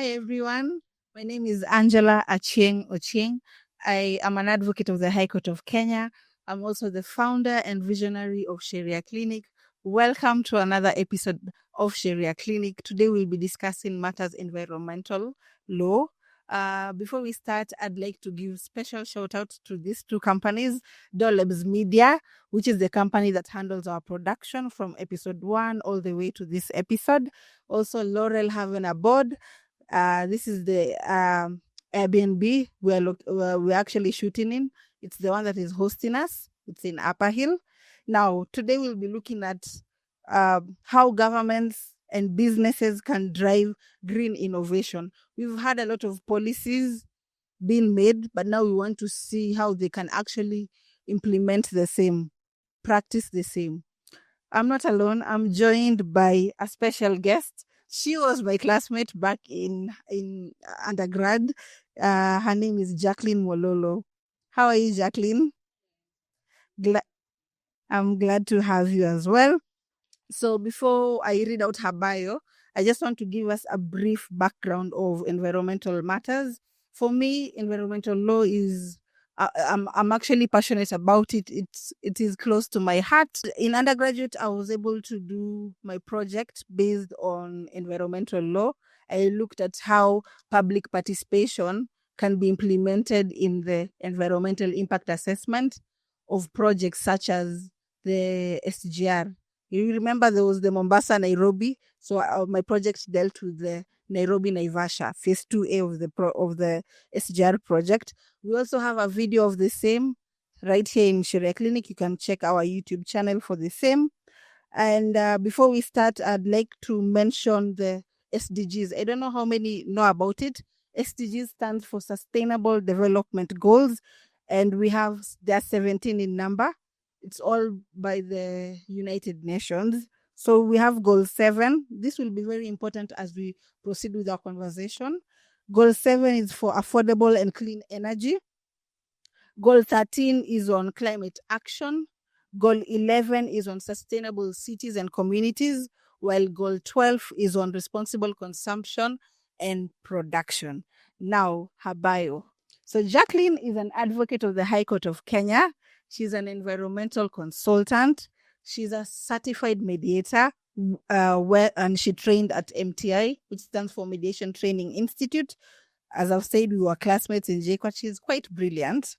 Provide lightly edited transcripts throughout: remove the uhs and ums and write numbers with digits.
Hi, everyone. My name is Angela Achieng Ochieng. I am an advocate of the High Court of Kenya. I'm also the founder and visionary of Sharia Clinic. Welcome to another episode of Sharia Clinic. Today we'll be discussing matters environmental law. Before we start, I'd like to give special shout out to these two companies, Dolebs Media, which is the company that handles our production from episode 1 all the way to this episode. Also, Laurel Haven Abode. This is the Airbnb we're actually shooting in. It's the one that is hosting us. It's in Upper Hill. Now, today we'll be looking at how governments and businesses can drive green innovation. We've had a lot of policies being made, but now we want to see how they can actually implement the same, practice the same. I'm not alone. I'm joined by a special guest. She was my classmate back in undergrad. Her name is Jaqueline Mwololo. How are you, Jaqueline? I'm glad to have you as well. So before I read out her bio, I just want to give us a brief background of environmental matters. For me, environmental law is I'm actually passionate about it. It is close to my heart. In undergraduate, I was able to do my project based on environmental law. I looked at how public participation can be implemented in the environmental impact assessment of projects such as the SGR. You remember there was the Mombasa-Nairobi. So my project dealt with the Nairobi-Naivasha, phase 2A of the SGR project. We also have a video of the same right here in Sharia Clinic. You can check our YouTube channel for the same. And before we start, I'd like to mention the SDGs. I don't know how many know about it. SDGs stands for Sustainable Development Goals. And there are 17 in number. It's all by the United Nations. So we have goal 7. This will be very important as we proceed with our conversation. Goal 7 is for affordable and clean energy. Goal 13 is on climate action. Goal 11 is on sustainable cities and communities, while goal 12 is on responsible consumption and production. Now, her bio. So Jaqueline is an advocate of the High Court of Kenya. She's an environmental consultant. She's a certified mediator, and she trained at MTI, which stands for Mediation Training Institute. As I've said, we were classmates in JKUAT. She's quite brilliant.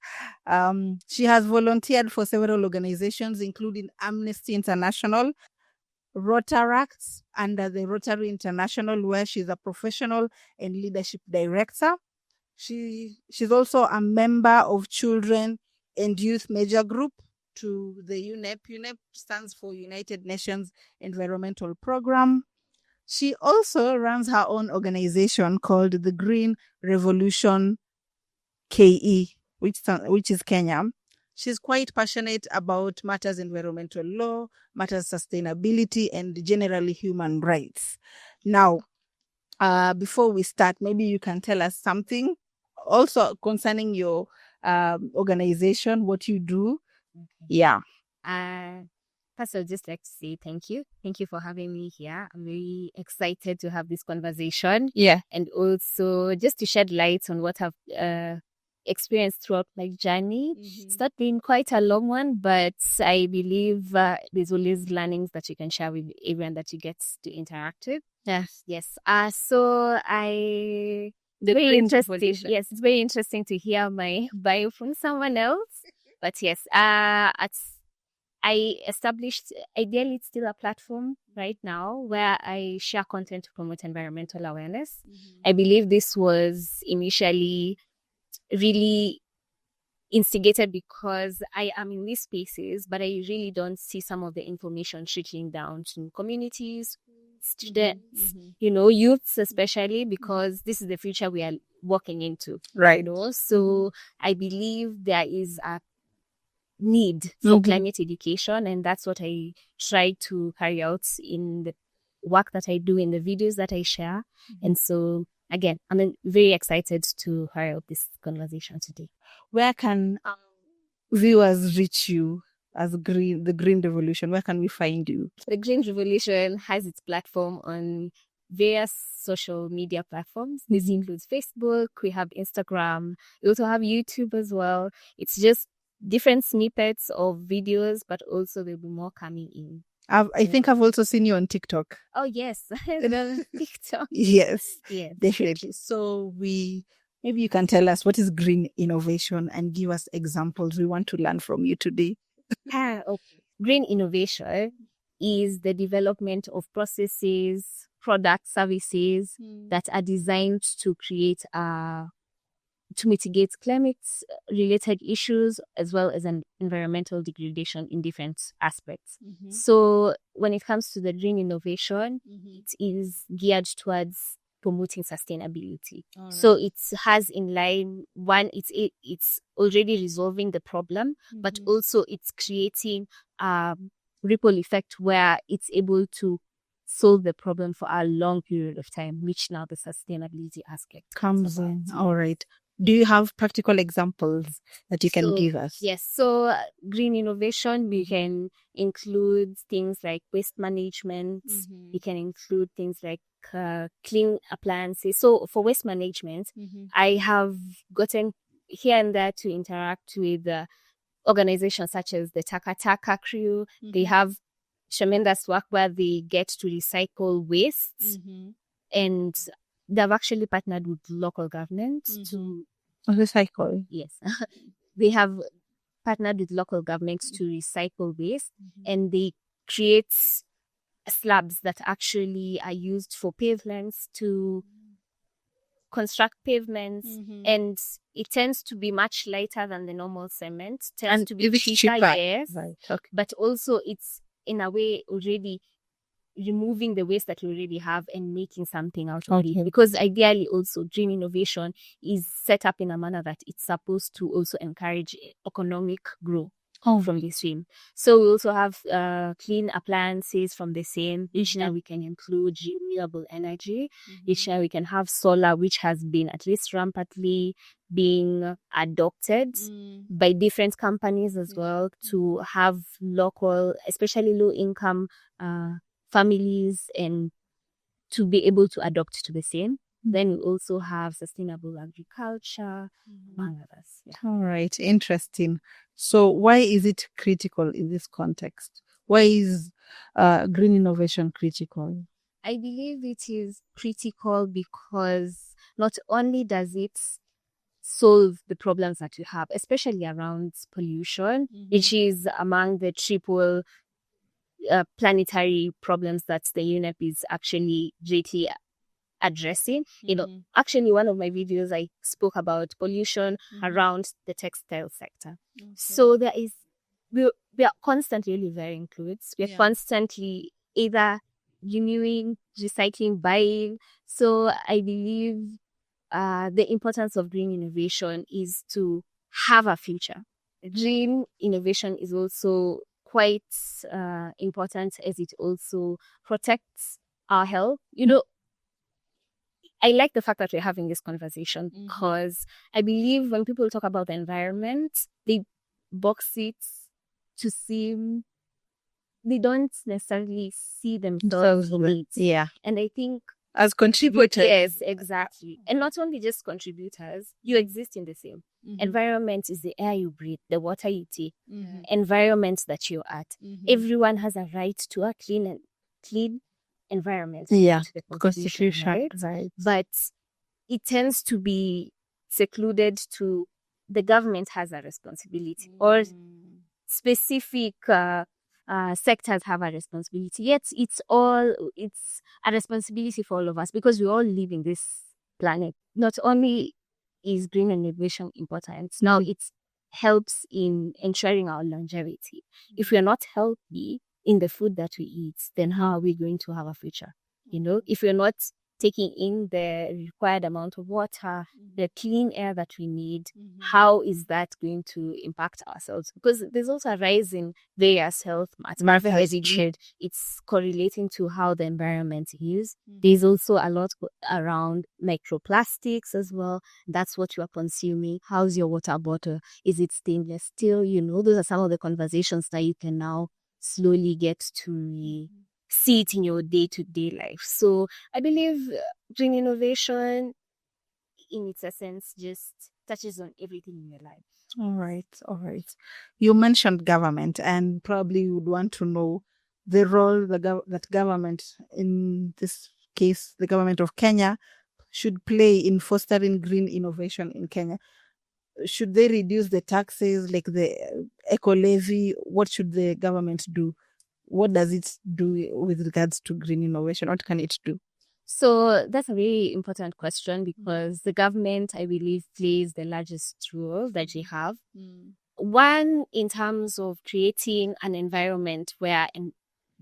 She has volunteered for several organizations, including Amnesty International, Rotary under the Rotary International, where she's a professional and leadership director. She's also a member of Children and Youth Major Group to the UNEP. UNEP stands for United Nations Environmental Program. She also runs her own organization called the Green Revolution KE, which is Kenya. She's quite passionate about matters environmental law, matters sustainability, and generally human rights. Now, before we start, maybe you can tell us something also concerning your organization, what you do. Yeah. First, I'd just like to say thank you. Thank you for having me here. I'm very excited to have this conversation. Yeah. And also just to shed light on what I've experienced throughout my journey. Mm-hmm. It's not been quite a long one, but I believe there's always learnings that you can share with everyone that you get to interact with. Yes. Yes. So very interesting. Yes, it's very interesting to hear my bio from someone else. But yes, I established, ideally it's still a platform right now where I share content to promote environmental awareness. Mm-hmm. I believe this was initially really instigated because I am in these spaces, but I really don't see some of the information trickling down to communities, students, youths especially, because this is the future we are walking into. Right. So I believe there is a need for climate education, and that's what I try to carry out in the work that I do, in the videos that I share. And so again, I'm very excited to carry out this conversation today. Where can viewers reach you as the Green Revolution? Where can we find you? The Green Revolution has its platform on various social media platforms. This includes Facebook, we have Instagram, we also have YouTube as well. It's just different snippets of videos, but also there'll be more coming in. I think I've also seen you on TikTok. Oh, yes. TikTok. Yes, Yes. definitely. So maybe you can tell us what is green innovation and give us examples. We want to learn from you today. Okay. Green innovation is the development of processes, products, services that are designed to create to mitigate climate-related issues as well as an environmental degradation in different aspects. So when it comes to the green innovation, it is geared towards promoting sustainability. So it has in line, one, it's already resolving the problem, but also it's creating a ripple effect where it's able to solve the problem for a long period of time, which now the sustainability aspect comes in. All right. Do you have practical examples that you can give us? Yes. So green innovation, we can include things like waste management. We can include things like clean appliances. So for waste management, I have gotten here and there to interact with organizations such as the Taka crew. They have tremendous work where they get to recycle waste, and they've actually partnered with local governments to recycle. Yes. They have partnered with local governments to recycle waste, and they create slabs that actually are used for pavements to construct pavements, and it tends to be much lighter than the normal cement. Tends to be cheaper, yes. Right. Okay. But also it's in a way already removing the waste that you already have and making something out of it. Because ideally also green innovation is set up in a manner that it's supposed to also encourage economic growth from the same. So we also have clean appliances from the same. Each year we can include renewable energy. Each year we can have solar, which has been at least rampantly being adopted by different companies as well to have local, especially low income families, and to be able to adopt to the same. Then we also have sustainable agriculture, among others. Yeah. All right, interesting. So why is it critical in this context? Why is green innovation critical? I believe it is critical because not only does it solve the problems that you have, especially around pollution, which is among the triple planetary problems that the UNEP is actually greatly addressing. Actually one of my videos I spoke about pollution around the textile sector. So we are constantly delivering clothes. We are constantly either renewing, recycling, buying. So I believe the importance of green innovation is to have a future. Green innovation is also quite important as it also protects our health. I like the fact that we're having this conversation because I believe when people talk about the environment, they box it to seem they don't necessarily see themselves in it. Yeah. And I think as contributors. Yes, exactly. And not only just contributors, you exist in the same. Environment is the air you breathe, the water you take, environment that you're at. Everyone has a right to a clean environment. Yeah, Constitution, right? But it tends to be secluded to the government has a responsibility or specific sectors have a responsibility. Yet it's a responsibility for all of us because we all live in this planet. Not only is green innovation important, now it helps in ensuring our longevity. If we are not healthy in the food that we eat, then how are we going to have a future? If we're not taking in the required amount of water, the clean air that we need, how is that going to impact ourselves? Because there's also a rise in various health matters. It's correlating to how the environment is. There's also a lot around microplastics as well. That's what you are consuming. How's your water bottle? Is it stainless steel? Those are some of the conversations that you can now slowly get to see it in your day-to-day life. So I believe green innovation, in its essence, just touches on everything in your life. All right. You mentioned government, and probably you would want to know the role that government, in this case, the government of Kenya, should play in fostering green innovation in Kenya. Should they reduce the taxes, like the eco levy? What should the government do? What does it do with regards to green innovation? What can it do? So that's a very important question, because the government, I believe, plays the largest role that they have. One, in terms of creating an environment where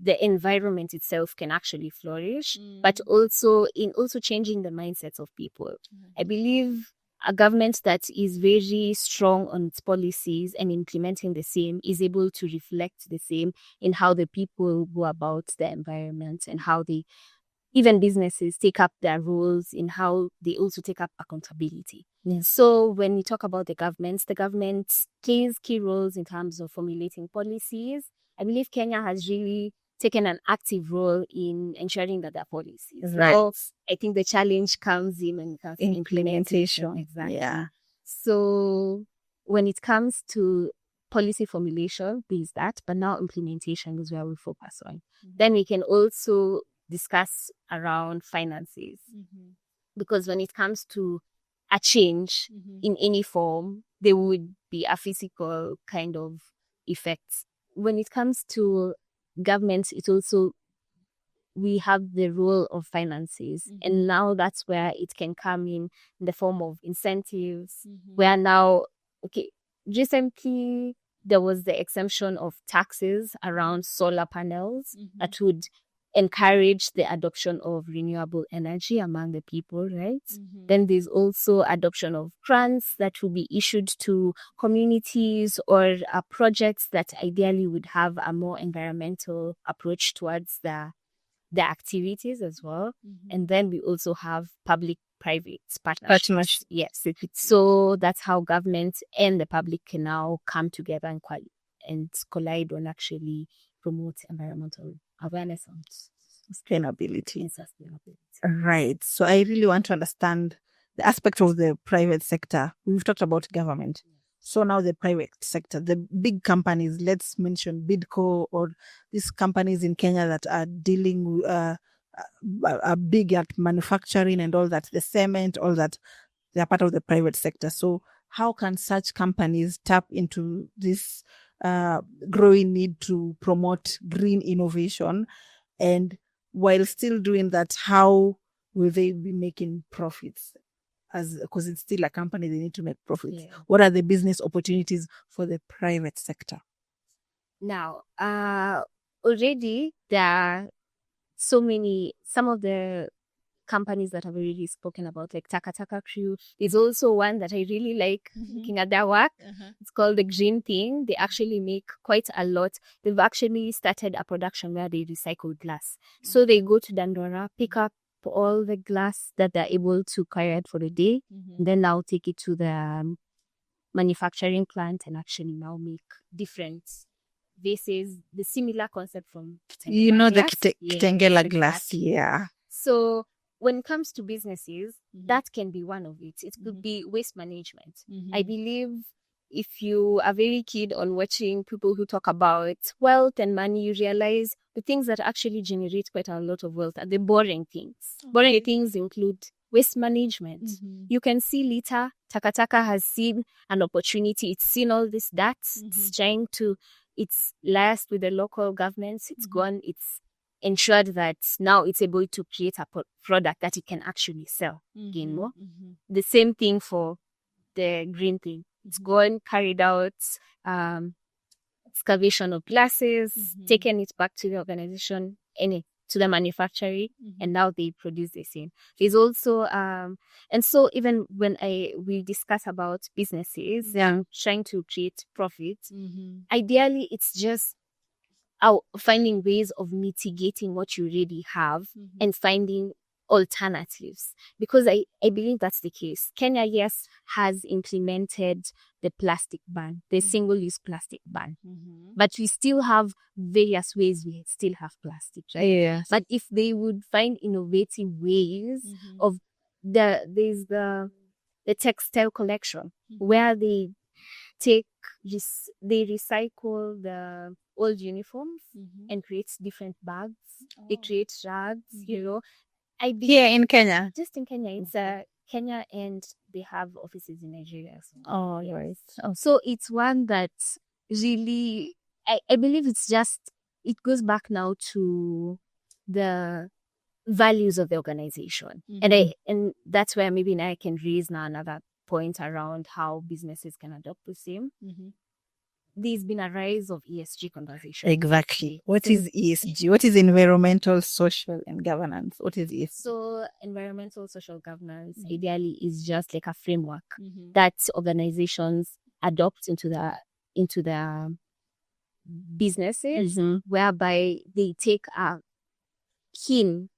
the environment itself can actually flourish, but also in changing the mindsets of people. I believe a government that is very strong on its policies and implementing the same is able to reflect the same in how the people go about the environment, and how even businesses take up their roles in how they also take up accountability. Yes. So when we talk about the government plays key roles in terms of formulating policies. I believe Kenya has really taken an active role in ensuring that there are policies. Right. So I think the challenge comes in when it comes to implementation. Exactly. Yeah. So when it comes to policy formulation, there's that, but now implementation is where we focus on. Then we can also discuss around finances, because when it comes to a change in any form, there would be a physical kind of effects. When it comes to government, we have the role of finances, and now that's where it can come in the form of incentives, where now, recently there was the exemption of taxes around solar panels that would encourage the adoption of renewable energy among the people, right? Then there's also adoption of grants that will be issued to communities or projects that ideally would have a more environmental approach towards the activities as well. And then we also have public-private partnerships. Yes. So that's how government and the public can now come together and collide on actually promote environmental awareness and sustainability. Right. So I really want to understand the aspect of the private sector. We've talked about government. So now the private sector, the big companies, let's mention Bidco or these companies in Kenya that are dealing are big at manufacturing and all that, the cement, all that, they are part of the private sector. So how can such companies tap into this growing need to promote green innovation? And while still doing that, how will they be making profits? Because it's still a company, they need to make profits. Yeah. What are the business opportunities for the private sector? Now, already there are some of the companies that I've already spoken about, like Taka Crew. There's also one that I really like looking at their work. It's called The Green Thing. They actually make quite a lot. They've actually started a production where they recycle glass. So they go to Dandora, pick up all the glass that they're able to carry out for the day, and then now take it to the manufacturing plant and actually now make different vases, the similar concept from the Kitengela glass. Yeah. So when it comes to businesses, that can be one of it. It could be waste management. I believe if you are very keen on watching people who talk about wealth and money, you realize the things that actually generate quite a lot of wealth are the boring things. Boring things include waste management. You can see Lita, Taka has seen an opportunity. It's seen all this data. It's liaised with the local governments. It's gone. It's ensured that now it's able to create a product that it can actually sell. The same thing for the green thing. It's gone, carried out excavation of glasses, taken it back to the organization, to the manufacturer, and now they produce the same. There's also, and so even when we discuss about businesses trying to create profit, ideally it's just finding ways of mitigating what you already have and finding alternatives, because I believe that's the case. Kenya, yes, has implemented the plastic ban, the single-use plastic ban. Mm-hmm. But we still have various ways we still have plastic, right? Yes. But if they would find innovative ways Mm-hmm. of there's the textile collection Mm-hmm. where they they recycle the old uniforms Mm-hmm. and create different bags. Oh. They create rags, you know. Here in Kenya. Just in Kenya, it's Kenya, and they have offices in Nigeria as well. Oh, right. Oh. So it's one that really, I believe it's just, it goes back now to the values of the organization. Mm-hmm. And that's where maybe now I can raise now another point around how businesses can adopt the same. Mm-hmm. There's been a rise of ESG conversation. Exactly. What is ESG? What is environmental, social, and governance? What is ESG? So environmental, social governance ideally is just like a framework Mm-hmm. that organizations adopt into their businesses, Mm-hmm. whereby they take a keen,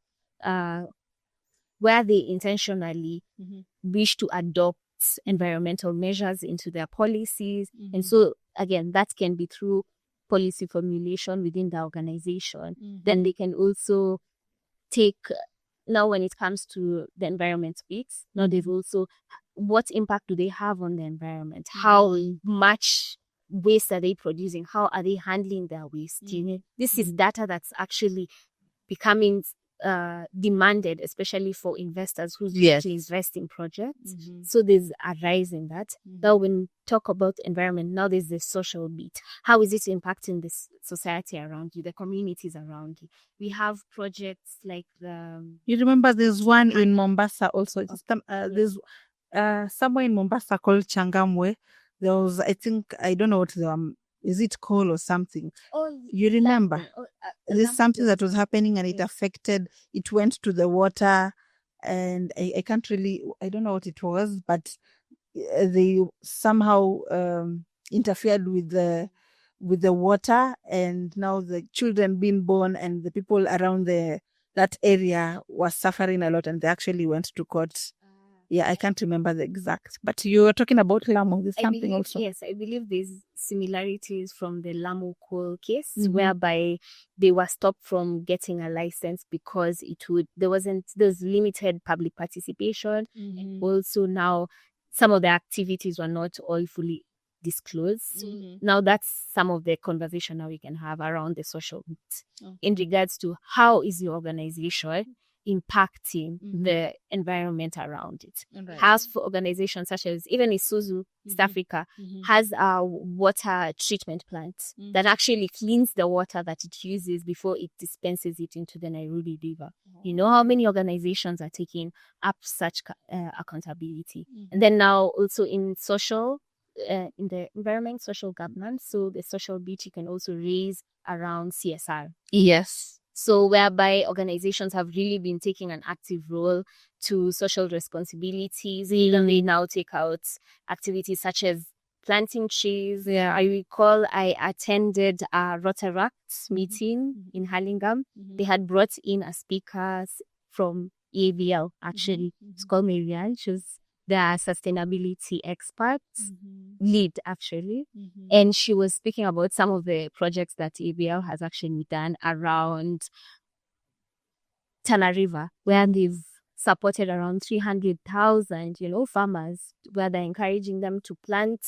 where they intentionally Mm-hmm. wish to adopt environmental measures into their policies. Mm-hmm. And so, again, that can be through policy formulation within the organization. Mm-hmm. Then they can also take, now when it comes to the environment speaks, now they've also, what impact do they have on the environment? How much waste are they producing? How are they handling their waste? This is data that's actually becoming demanded, especially for investors who invest in projects. So there's a rise in that. Now, when we talk about environment, now there's the social bit. How is it impacting this society around you, the communities around you? We have projects like You remember there's one in Mombasa also. There's somewhere in Mombasa called Changamwe. There was, I think, I don't know what is it coal or something? Oh, you remember? There's something that was happening and it affected, it went to the water, and I can't really, I don't know what it was, but they somehow interfered with the water, and now the children being born and the people around that area were suffering a lot, and they actually went to court. Yeah, I can't remember the exact, but you were talking about Lamu. There's something also. Yes, I believe there's similarities from the Lamu coal case, whereby they were stopped from getting a license because there's limited public participation. And also now some of the activities were not all fully disclosed. So now that's some of the conversation now we can have around the social bit in regards to how is your organization impacting the environment around it. Right. Has for organizations such as even Isuzu, East Africa, has a water treatment plant that actually cleans the water that it uses before it dispenses it into the Nairobi River. You know how many organizations are taking up such accountability? And then now also in social, in the environment, social governance, so the social bit you can also raise around CSR. Yes. So whereby organizations have really been taking an active role to social responsibilities. Even they now take out activities such as planting trees. Yeah. I recall I attended a Rotary meeting in Hurlingham. They had brought in a speaker from EAVL, actually. It's called Marianne. She was the sustainability expert lead, actually. And she was speaking about some of the projects that EAVL has actually done around Tana River, where they've supported around 300,000, farmers, where they're encouraging them to plant,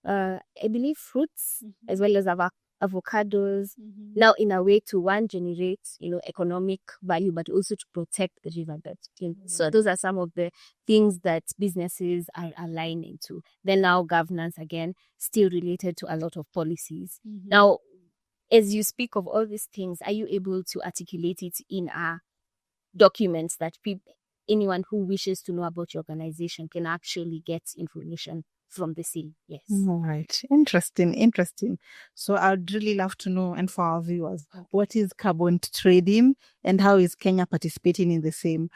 I believe, fruits as well as avocados. Now, in a way to generate, economic value, but also to protect the riverbed. So those are some of the things that businesses are aligning to. Then now governance, again, still related to a lot of policies. Now, as you speak of all these things, are you able to articulate it in a document that anyone who wishes to know about your organization can actually get information from the same? Yes. All right. Interesting. So I'd really love to know, and for our viewers, what is carbon trading and how is Kenya participating in the same?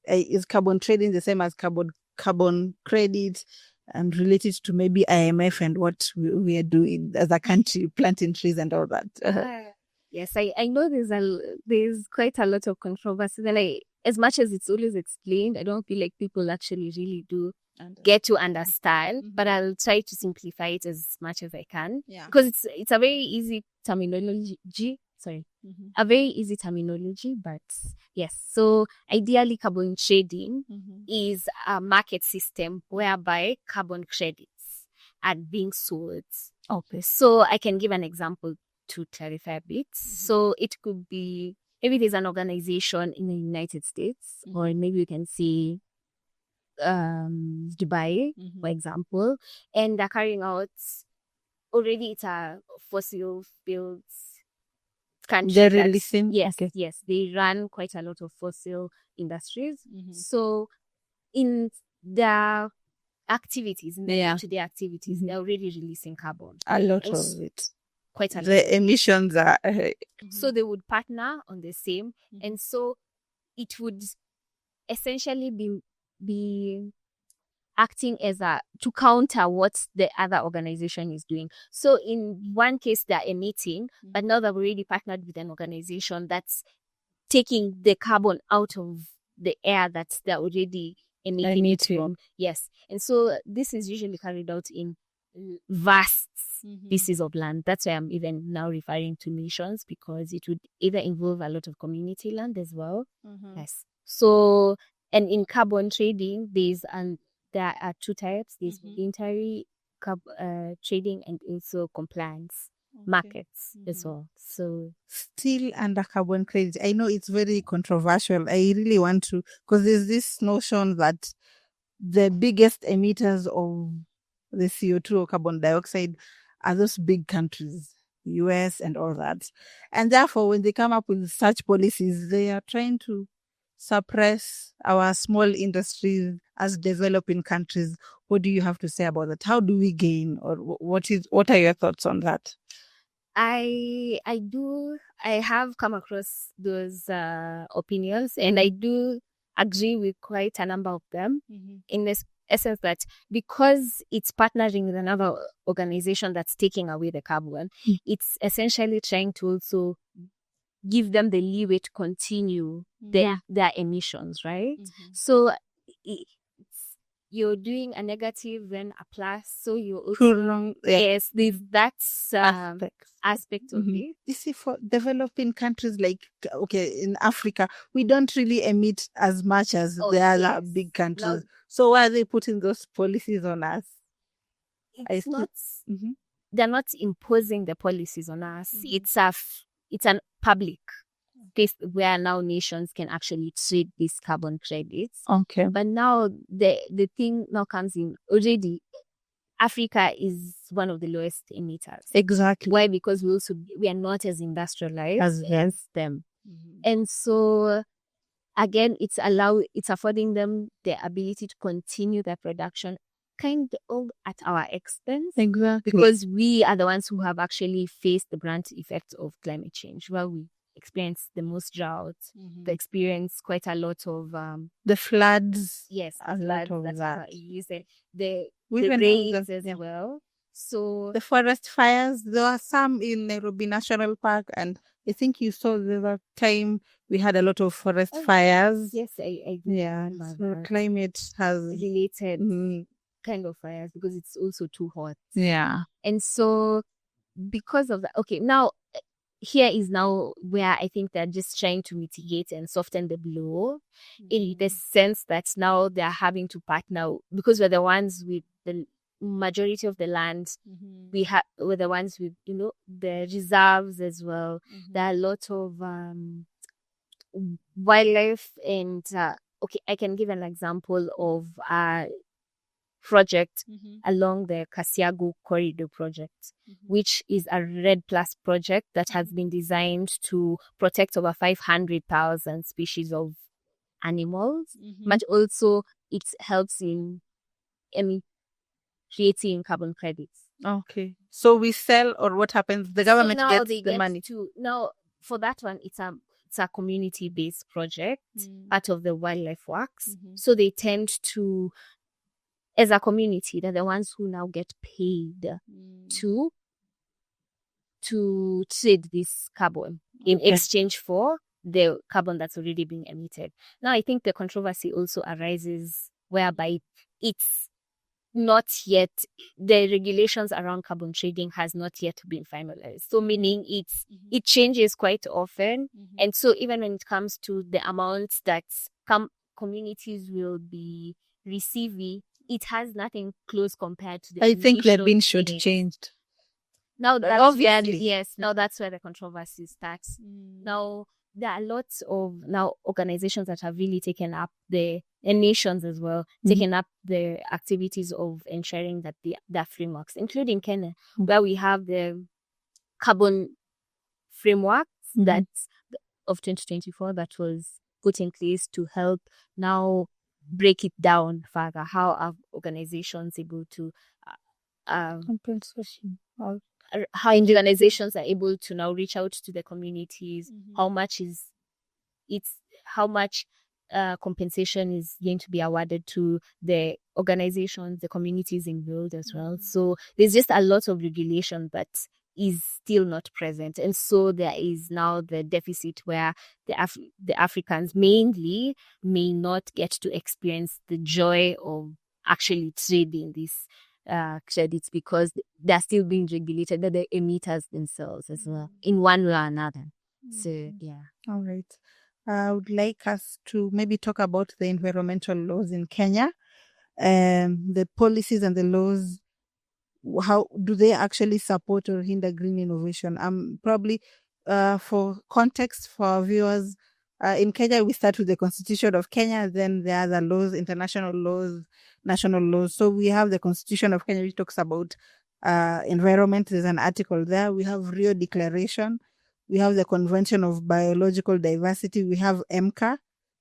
Is carbon trading the same as carbon credit, and related to maybe IMF and what we are doing as a country, planting trees and all that? Yes, I know there's quite a lot of controversy. Then as much as it's always explained, I don't feel like people actually really do get to understand, Mhm. but I'll try to simplify it as much as I can Yeah. because it's a very easy terminology. Mhm. A very easy terminology, but yes. So ideally, carbon trading Mhm. is a market system whereby carbon credits are being sold. Okay. So I can give an example to clarify a bit. So it could be, maybe there's an organization in the United States, or maybe you can see Dubai, for example, and they're carrying out, already it's a fossil fuels country. They're that's- releasing. Yes, Okay. yes. They run quite a lot of fossil industries. Mhm. So in their activities, in their Yeah. day-to-day activities, they're already releasing carbon. A lot And of it. Quite a lot. The emissions are. So they would partner on the same, and so it would essentially be acting as to counter what the other organization is doing. So in one case, they're emitting, but now they've already partnered with an organization that's taking the carbon out of the air that they're already emitting it from. Yes. And so this is usually carried out in vast pieces of land. That's why I'm even now referring to nations, because it would either involve a lot of community land as well. Yes. So, and in carbon trading, there are two types. There's voluntary trading and also compliance markets as well. So Still under carbon credit, I know it's very controversial. I really want to, because there's this notion that the biggest emitters of the CO2 or carbon dioxide are those big countries, US and all that. And therefore, when they come up with such policies, they are trying to suppress our small industries as developing countries. What do you have to say about that? How do we gain, or what are your thoughts on that? I have come across those opinions, and I do agree with quite a number of them, in this essence that because it's partnering with another organization that's taking away the carbon, it's essentially trying to also give them the leeway to continue their emissions, right? So you're doing a negative, then a plus. So you also, yes, there's that aspect of it. You see, for developing countries like, okay, in Africa, we don't really emit as much as the other big countries. No. So why are they putting those policies on us? It's not. They're not imposing the policies on us. It's an public place where now nations can actually trade these carbon credits. Okay. But now the thing now comes in, already Africa is one of the lowest emitters. Exactly. Why? Because we are not as industrialized as them. And so again, it's affording them the ability to continue their production kind of at our expense. Exactly. Because we are the ones who have actually faced the brunt effects of climate change, where we experience the most drought, they experience quite a lot of the floods. Yes, a lot of that. You said the Even rains as well. So the forest fires, there are some in Nairobi National Park, and I think you saw the other time we had a lot of forest fires. Yes, I yeah. So climate has related kind of fires because it's also too hot. Yeah. And so because of that, okay, now here is now where I think they're just trying to mitigate and soften the blow, in the sense that now they're having to partner, because we're the ones with the majority of the land. We're the ones with, the reserves as well. There are a lot of wildlife, and okay, I can give an example of a project along the Kasiago Corridor project, which is a RED Plus project that has been designed to protect over 500,000 species of animals, but also it helps in creating carbon credits. Okay. So we sell, or what happens? The government gets the money. Now, for that one, it's a community-based project, part of the wildlife works. So they tend to, as a community, they're the ones who now get paid to trade this carbon in exchange for the carbon that's already being emitted. Now, I think the controversy also arises whereby it's not yet, the regulations around carbon trading has not yet been finalized. So meaning it changes quite often. And so even when it comes to the amounts that communities will be receiving, it has nothing close compared to the I think they've been emissions shortchanged. Now that's Obviously. yes. Now that's where the controversy starts. Now there are lots of organizations that have really taken up and nations as well, taken up the activities of ensuring that their frameworks, including Kenya, where we have the carbon framework that's of 2024 that was put in place to help now break it down further. How are organizations able to compensation? How organizations are able to now reach out to the communities, how much compensation is going to be awarded to the organizations, the communities involved as well. So there's just a lot of regulation that is still not present. And so there is now the deficit where the Africans mainly may not get to experience the joy of actually trading these credits because they're still being regulated by the emitters themselves as well in one way or another. So yeah. All right. I would like us to maybe talk about the environmental laws in Kenya, the policies and the laws. How do they actually support or hinder green innovation? Probably for context for our viewers, in Kenya, we start with the Constitution of Kenya, then there are the laws, international laws, national laws. So we have the Constitution of Kenya, which talks about environment. There's an article there. We have Rio Declaration. We have the Convention of Biological Diversity. We have MCA.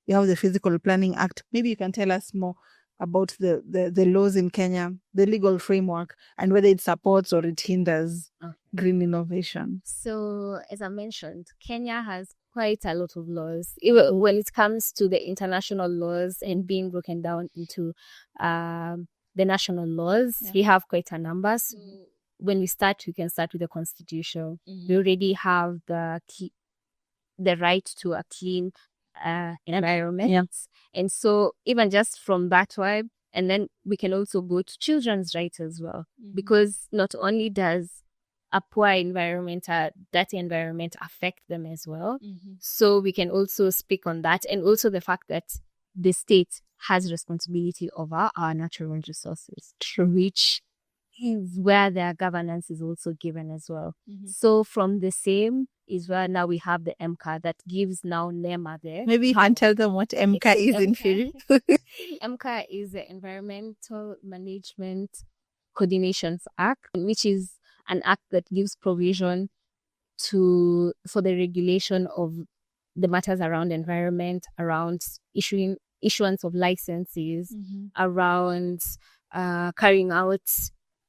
We have the Physical Planning Act. Maybe you can tell us more about the laws in Kenya, the legal framework, and whether it supports or it hinders green innovation. So, as I mentioned, Kenya has quite a lot of laws. When it comes to the international laws and being broken down into the national laws, we have quite a number. So when we can start with the Constitution. We already have the right to a clean environment. Yeah. And so even just from that vibe, and then we can also go to children's rights as well, because not only does a poor environment, a dirty environment affect them as well. So we can also speak on that, and also the fact that the state has responsibility over our natural resources, which is where their governance is also given as well. So from the same is where now we have the MCA that gives now NEMA there. Maybe you can tell them what MCA is in Firi. MCA is the Environmental Management Coordination Act, which is an act that gives provision for the regulation of the matters around environment, around issuance of licenses, around carrying out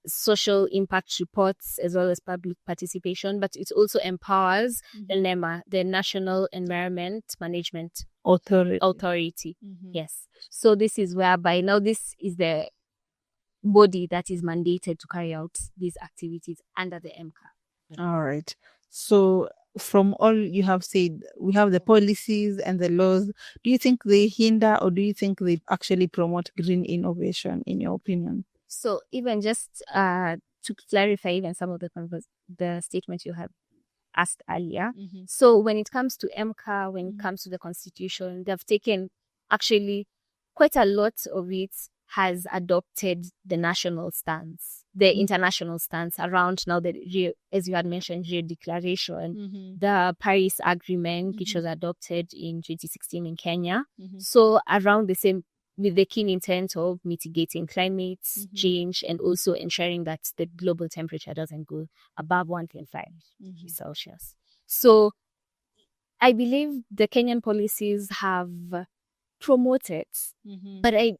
social impact reports as well as public participation, but it also empowers the NEMA, the National Environment Management Authority. Yes. So this is whereby now this is the body that is mandated to carry out these activities under the MCA. All right. So from all you have said, we have the policies and the laws. Do you think they hinder or do you think they actually promote green innovation, in your opinion? So even just to clarify even some of the statements you have asked earlier. So when it comes to MCA, when it comes to the Constitution, they've taken actually quite a lot of it has adopted the national stance, the international stance around now as you had mentioned, Rio Declaration, the Paris Agreement, which was adopted in 2016 in Kenya. So around the same, with the keen intent of mitigating climate change and also ensuring that the global temperature doesn't go above 1.5 degrees Celsius. So I believe the Kenyan policies have promoted, but it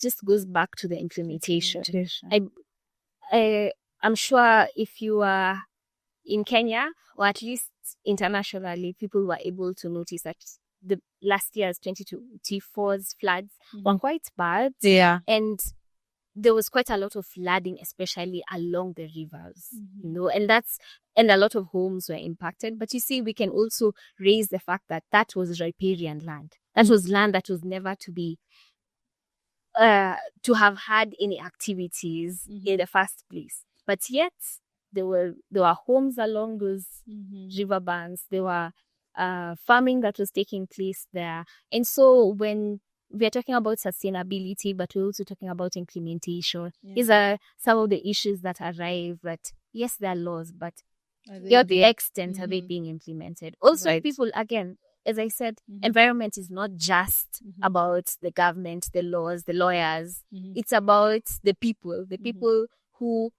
just goes back to the implementation. I'm sure if you are in Kenya, or at least internationally, people were able to notice that the last year's 2024's floods were quite bad. Yeah. And there was quite a lot of flooding, especially along the rivers, and a lot of homes were impacted. But you see, we can also raise the fact that was riparian land. That was land that was never to be to have had any activities in the first place. But yet there were homes along those riverbanks. There were farming that was taking place there. And so when we are talking about sustainability, but we're also talking about implementation, these are some of the issues that arrive. That yes, there are laws, but to the extent are they being implemented? Also, people, again, as I said, environment is not just about the government, the laws, the lawyers. It's about the people who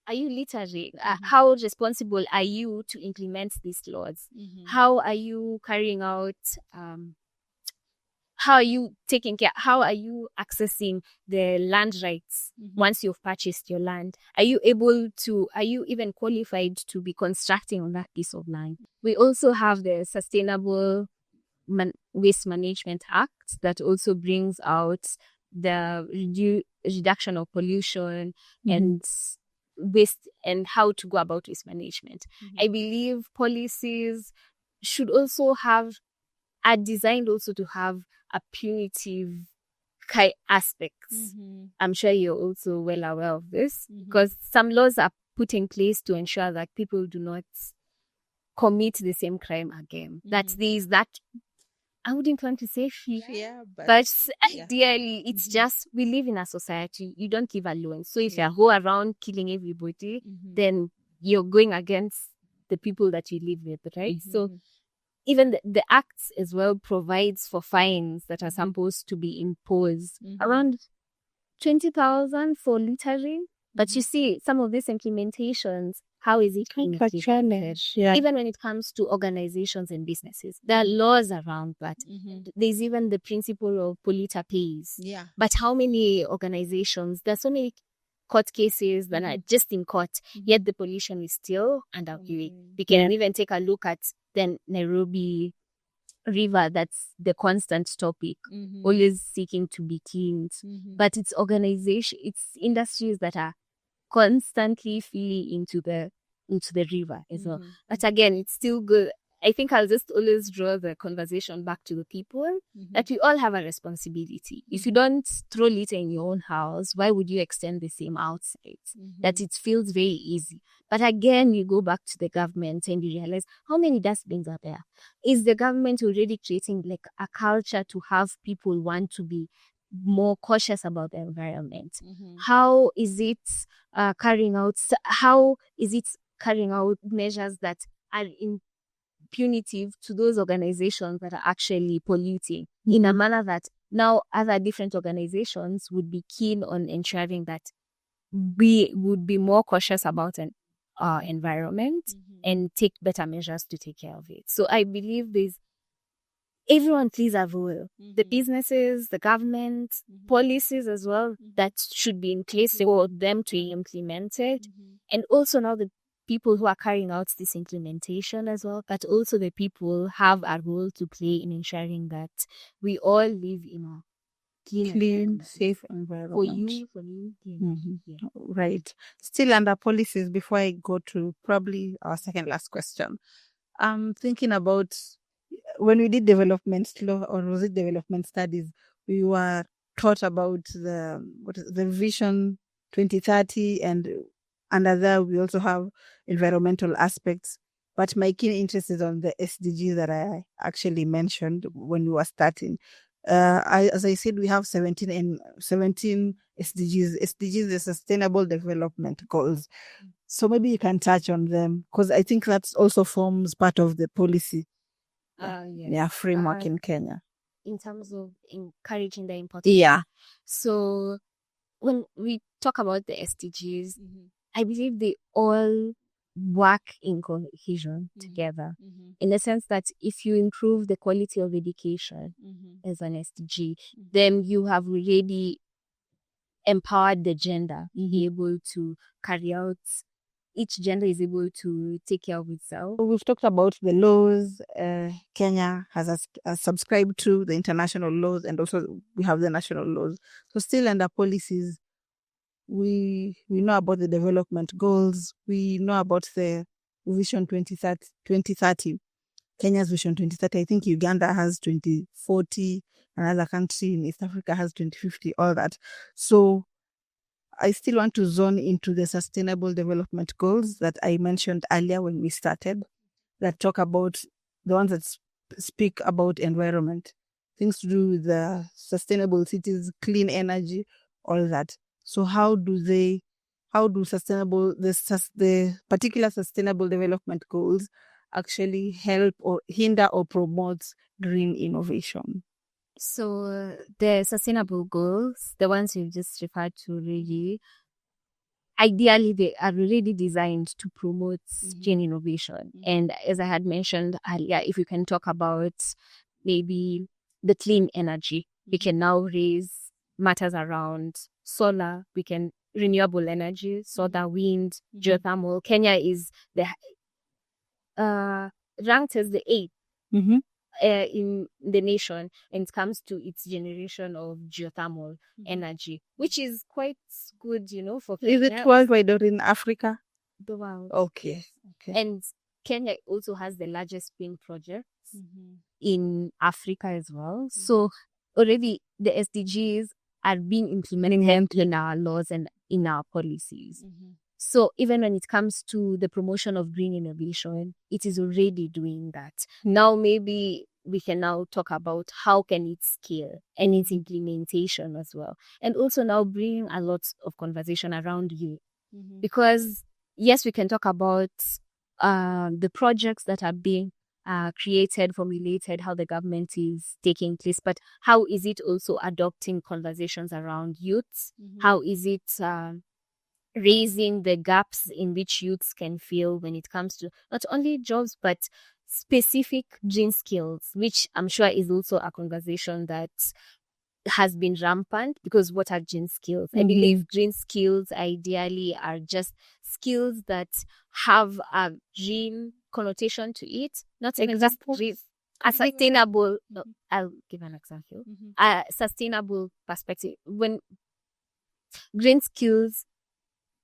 are you literally? How responsible are you to implement these laws? How are you carrying out? How are you taking care? How are you accessing the land rights once you've purchased your land? Are you even qualified to be constructing on that piece of land? We also have the Sustainable Waste Management Act that also brings out the reduction of pollution and waste and how to go about waste management. I believe policies should also are designed also to have a punitive aspects. I'm sure you're also well aware of this because some laws are put in place to ensure that people do not commit the same crime again. That there is that, I wouldn't want to say fear, but ideally it's just we live in a society. You don't give allowance. So if you go around killing everybody, then you're going against the people that you live with, right? So even the acts as well provides for fines that are supposed to be imposed around 20,000 for littering. But you see, some of these implementations, how is it implemented? Even when it comes to organizations and businesses, there are laws around that. There's even the principle of polluter pays. But how many organizations, there's so many court cases that are just in court, yet the pollution is still under viewing. We can even take a look at the Nairobi river. That's the constant topic, always seeking to be cleaned. But it's industries that are constantly feeding into the river as well. But again, it's still good. I think I'll just always draw the conversation back to the people that we all have a responsibility. If you don't throw litter in your own house, why would you extend the same outside? That it feels very easy. But again, you go back to the government and you realize how many dustbins are there. Is the government already creating like a culture to have people want to be more cautious about the environment? How is it carrying out measures that are punitive to those organizations that are actually polluting in a manner that now other different organizations would be keen on ensuring that we would be more cautious about our environment and take better measures to take care of it. So I believe everyone plays a role. The businesses, the government, policies as well that should be in place for them to implement it. And also now the people who are carrying out this implementation as well, but also the people have a role to play in ensuring that we all live in a clean, safe environment. For you. Right. Still under policies, before I go to probably our second last question, I'm thinking about when we did development law, or was it development studies, we were taught about the Vision 2030, and under there we also have environmental aspects. But my keen interest is on the SDGs that I actually mentioned when we were starting. As I said, we have 17 SDGs. SDGs, the Sustainable Development Goals. So maybe you can touch on them, because I think that also forms part of the policy framework in Kenya. In terms of encouraging the importance. So when we talk about the SDGs, I believe they all work in cohesion together, in the sense that if you improve the quality of education as an SDG, then you have already empowered the gender, be able to carry out. Each gender is able to take care of itself. We've talked about the laws. Kenya has subscribed to the international laws, and also we have the national laws. So still under policies, we know about the development goals. We know about the Vision 2030. Kenya's Vision 2030. I think Uganda has 2040. another country in East Africa has 2050, all that. So I still want to zone into the sustainable development goals that I mentioned earlier when we started, that talk about the ones that speak about environment, things to do with the sustainable cities, clean energy, all that. So how do the particular sustainable development goals actually help or hinder or promote green innovation? So the sustainable goals, the ones you've just referred to, really, ideally they are really designed to promote green innovation. And as I had mentioned earlier, if we can talk about maybe the clean energy, we can now raise matters around solar, we can renewable energy, solar, wind, geothermal. Kenya is the ranked as the 8th in the nation when it comes to its generation of geothermal energy, which is quite good, for Is Kenya. it worldwide or in Africa? The world. Okay. And Kenya also has the largest wind projects in Africa as well. So already the SDGs are being implemented in our laws and in our policies. So even when it comes to the promotion of green innovation, it is already doing that. Now maybe we can now talk about how can it scale and its implementation as well. And also now bring a lot of conversation around youth. Because yes, we can talk about the projects that are being created, formulated, how the government is taking place, but how is it also adopting conversations around youths? How is it raising the gaps in which youths can fill when it comes to not only jobs, but specific green skills, which I'm sure is also a conversation that has been rampant, because what are green skills? I believe green skills ideally are just skills that have a green connotation to it, not exactly a sustainable. No, I'll give an example. A sustainable perspective. When green skills,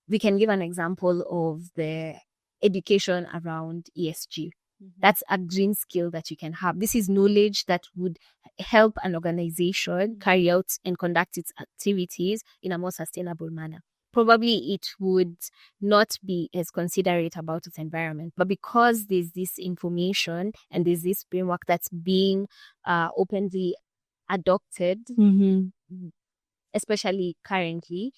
we can give an example of the education around ESG. That's a green skill that you can have. This is knowledge that would help an organization carry out and conduct its activities in a more sustainable manner. Probably it would not be as considerate about its environment, but because there's this information and there's this framework that's being openly adopted, especially currently,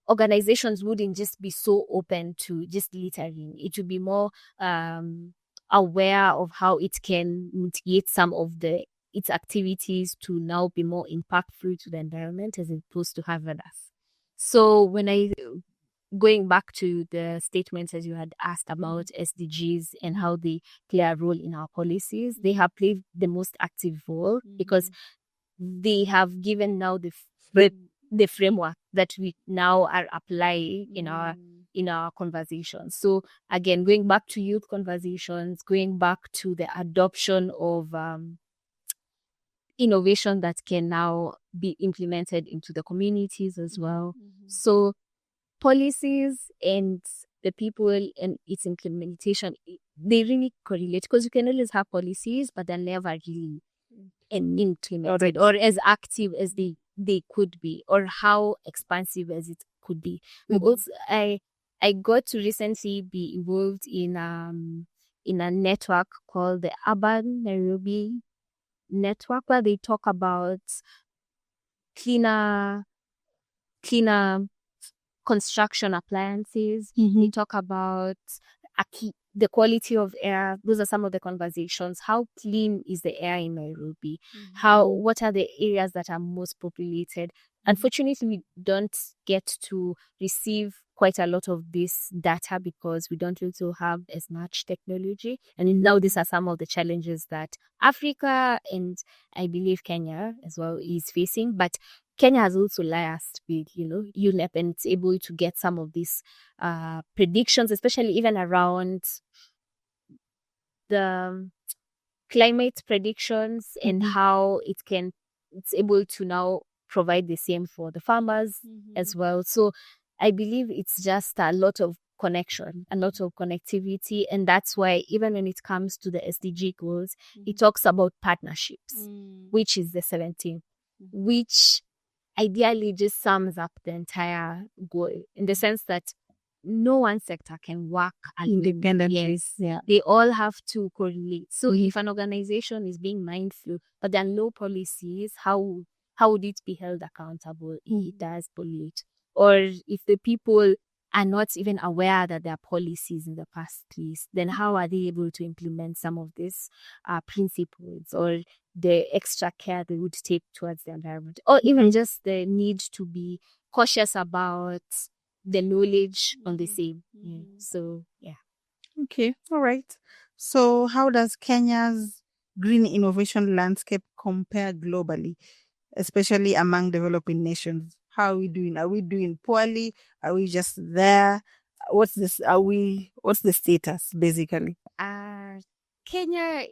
organizations wouldn't just be so open to just littering. It would be more aware of how it can mitigate some of its activities to now be more impactful to the environment as opposed to hazardous. So when going back to the statements as you had asked about SDGs and how they play a role in our policies, they have played the most active role because they have given now the framework that we now are applying in our conversations. So again, going back to youth conversations, going back to the adoption of innovation that can now be implemented into the communities as well. So policies and the people and its implementation, they really correlate, because you can always have policies, but they're never really implemented or as active as they could be, or how expansive as it could be. Also, I got to recently be involved in a network called the Urban Nairobi Network, where they talk about cleaner construction appliances. They talk about the quality of air. Those are some of the conversations. How clean is the air in Nairobi? What are the areas that are most populated? Unfortunately, we don't get to receive quite a lot of this data because we don't also have as much technology. And now these are some of the challenges that Africa and I believe Kenya as well is facing. But Kenya has also liaised with, UNEP, and it's able to get some of these predictions, especially even around the climate predictions and how it's able to now provide the same for the farmers as well. So I believe it's just a lot of connection, a lot of connectivity. And that's why even when it comes to the SDG goals, it talks about partnerships, which is the 17th, which ideally just sums up the entire goal in the sense that no one sector can work independently. Yes. Yeah. They all have to correlate. So if an organization is being mindful, but there are no policies, how would it be held accountable if it does pollute? Or if the people are not even aware that there are policies in the first place, then how are they able to implement some of these principles or the extra care they would take towards the environment? Or even just the need to be cautious about the knowledge on the same. So, yeah. Okay, all right. So how does Kenya's green innovation landscape compare globally, especially among developing nations? How are we doing? Are we doing poorly? Are we just there? What's the status basically? Kenya,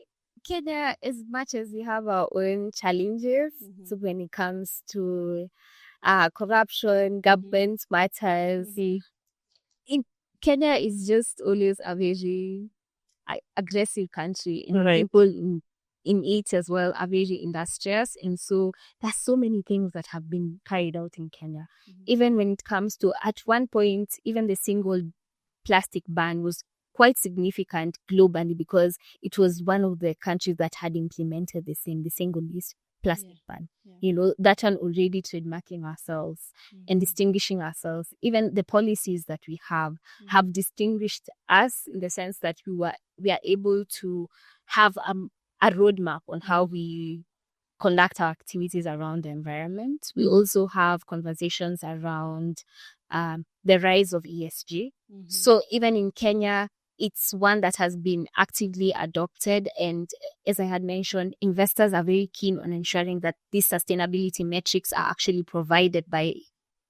as much as we have our own challenges, so when it comes to corruption, government matters, in Kenya is just always a very aggressive country, and people in it as well are very industrious, and so there's so many things that have been carried out in Kenya. Even when it comes to, at one point, even the single plastic ban was quite significant globally because it was one of the countries that had implemented the single-use plastic ban. That one already trademarking ourselves and distinguishing ourselves. Even the policies that we have distinguished us in the sense that we are able to have a roadmap on how we conduct our activities around the environment. We also have conversations around the rise of ESG. So even in Kenya, it's one that has been actively adopted. And as I had mentioned, investors are very keen on ensuring that these sustainability metrics are actually provided by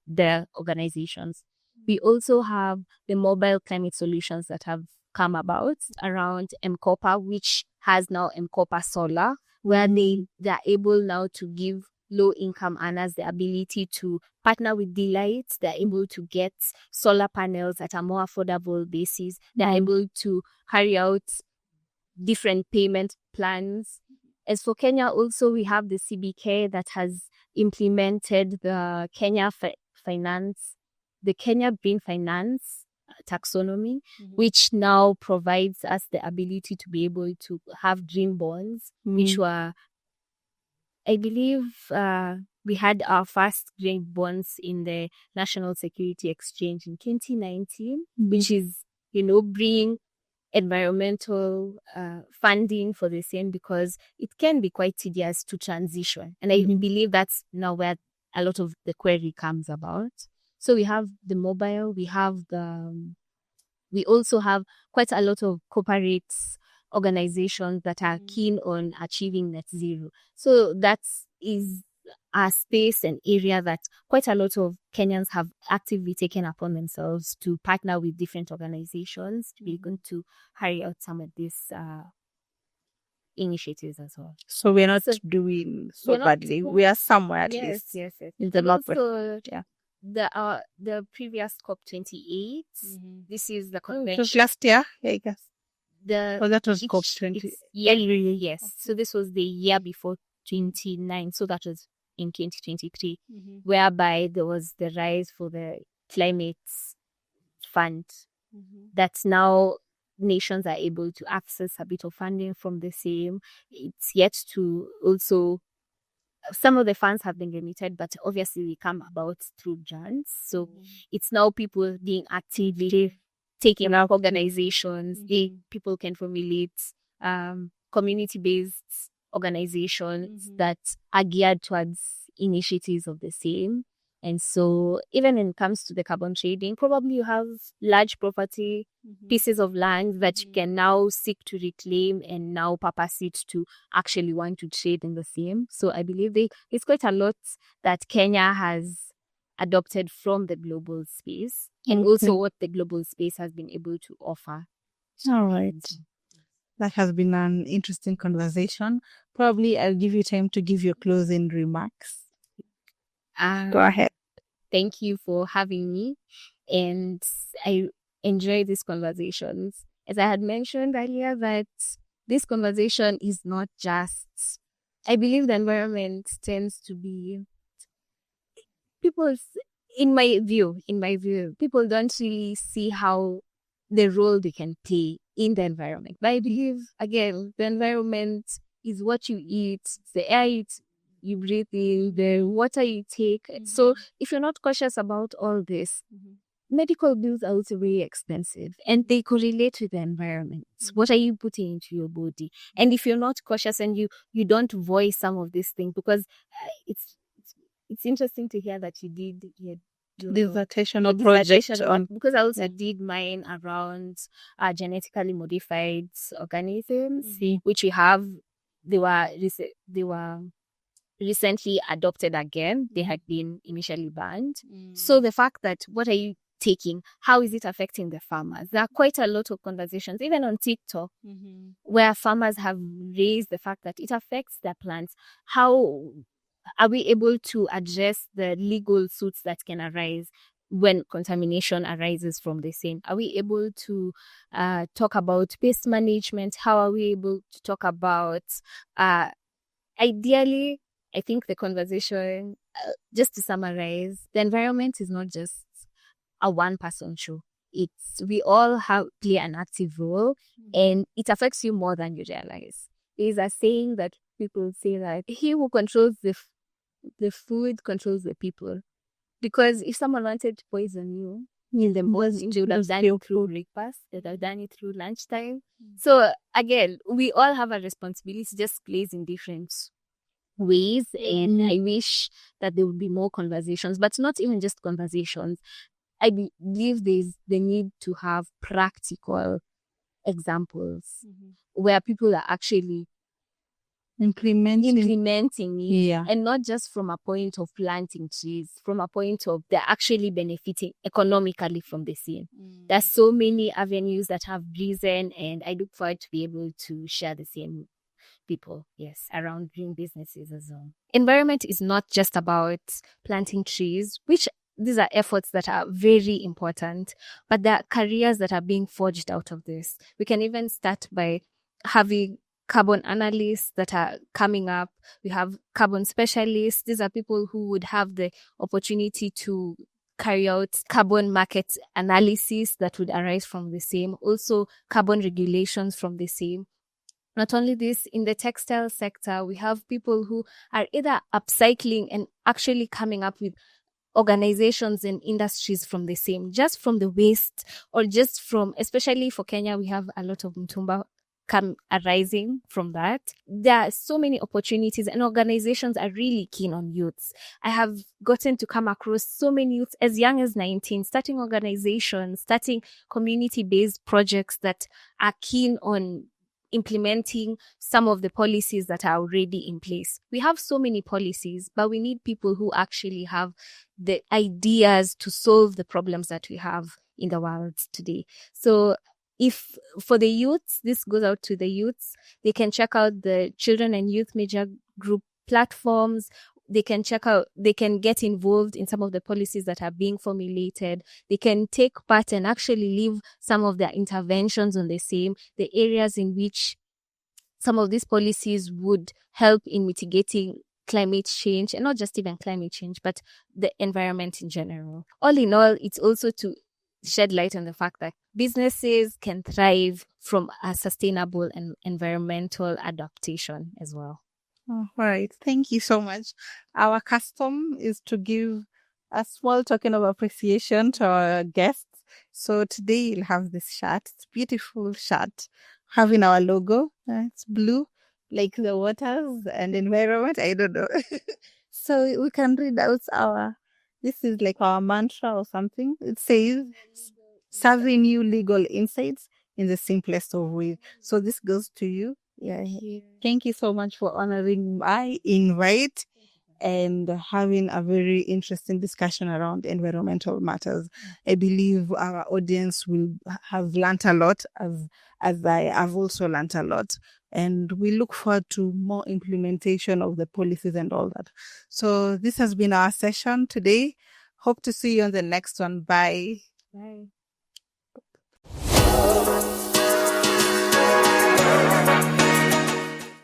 the organizations. We also have the mobile climate solutions that have come about around M-Copper, which has now M-Copper Solar, where they are able now to give low-income earners the ability to partner with delights. They're able to get solar panels at a more affordable basis. They're able to carry out different payment plans. As for Kenya, also, we have the CBK that has implemented the Kenya Green Finance taxonomy, which now provides us the ability to be able to have green bonds, which were, I believe, we had our first green bonds in the National Security Exchange in 2019, which is, bringing environmental funding for the same, because it can be quite tedious to transition. And I believe that's now where a lot of the query comes about. So we have the mobile, we also have quite a lot of corporate organizations that are keen on achieving net zero. So that is a space and area that quite a lot of Kenyans have actively taken upon themselves to partner with different organizations to be able to carry out some of these initiatives as well. So we're not doing so badly. We are somewhere at least. Yes. In the lot. The previous COP28, this is the convention. It was last year, I guess. That was COP20. Yes. So this was the year before 29. So that was in 2023, whereby there was the rise for the climate fund that now nations are able to access a bit of funding from the same. It's yet to also, some of the funds have been limited, but obviously they come about through grants. So it's now people being actively taking up organizations. People can formulate community-based organizations that are geared towards initiatives of the same. And so even when it comes to the carbon trading, probably you have large property, pieces of land that you can now seek to reclaim and now purpose it to actually want to trade in the same. So I believe there's quite a lot that Kenya has adopted from the global space and also what the global space has been able to offer. All right. That has been an interesting conversation. Probably I'll give you time to give your closing remarks. Go ahead. Thank you for having me. And I enjoy these conversations. As I had mentioned earlier, that this conversation is not just, I believe the environment tends to be people's, in my view, people don't really see how the role they can play in the environment. But I believe, again, the environment is what you eat, the air you breathe in, the water you take. So if you're not cautious about all this, medical bills are also very expensive and they correlate with the environment. What are you putting into your body? And if you're not cautious and you don't voice some of these things, because it's interesting to hear that you did dissertation project on, because I also did mine around genetically modified organisms, which we have. They were recently adopted again. They had been initially banned. So the fact that what are you taking, how is it affecting the farmers? There are quite a lot of conversations, even on TikTok, where farmers have raised the fact that it affects their plants. How are we able to address the legal suits that can arise when contamination arises from the same? Are we able to talk about pest management? How are we able to talk about, ideally, I think the conversation, just to summarize, the environment is not just a one-person show. We all play an active role, and it affects you more than you realize. There's a saying that people say that he who controls the food controls the people. Because if someone wanted to poison you in the morning, they would have done it through breakfast, they would have done it through lunchtime. So again, we all have a responsibility, just plays in different ways, and I wish that there would be more conversations, but not even just conversations. I believe there's the need to have practical examples where people are actually implementing it, and not just from a point of planting trees, from a point of they're actually benefiting economically from the same. There's so many avenues that have risen, and I look forward to be able to share the same people, around green businesses as well. Environment is not just about planting trees, which these are efforts that are very important, but there are careers that are being forged out of this. We can even start by having carbon analysts that are coming up. We have carbon specialists. These are people who would have the opportunity to carry out carbon market analysis that would arise from the same. Also, carbon regulations from the same. Not only this, in the textile sector, we have people who are either upcycling and actually coming up with organizations and industries from the same, just from the waste, or just from, especially for Kenya, we have a lot of mtumba arising from that. There are so many opportunities, and organizations are really keen on youths. I have gotten to come across so many youths as young as 19, starting organizations, starting community-based projects that are keen on implementing some of the policies that are already in place. We have so many policies, but we need people who actually have the ideas to solve the problems that we have in the world today. So if for the youths, this goes out to the youths, they can check out the Children and Youth Media Group platforms. They can get involved in some of the policies that are being formulated. They can take part and actually leave some of their interventions on the areas in which some of these policies would help in mitigating climate change, and not just even climate change, but the environment in general. All in all, it's also to shed light on the fact that businesses can thrive from a sustainable and environmental adaptation as well. All right. Thank you so much. Our custom is to give a small token of appreciation to our guests. So today you'll have this shirt. It's a beautiful shirt having our logo. It's blue, like the waters and environment. I don't know. So we can read out this is like our mantra or something. It says, serving you legal insights in the simplest of ways. So this goes to you. Thank you so much for honoring my invite and having a very interesting discussion around environmental matters. I believe our audience will have learnt a lot, as I have also learnt a lot. And we look forward to more implementation of the policies and all that. So this has been our session today. Hope to see you on the next one. Bye. Bye. you.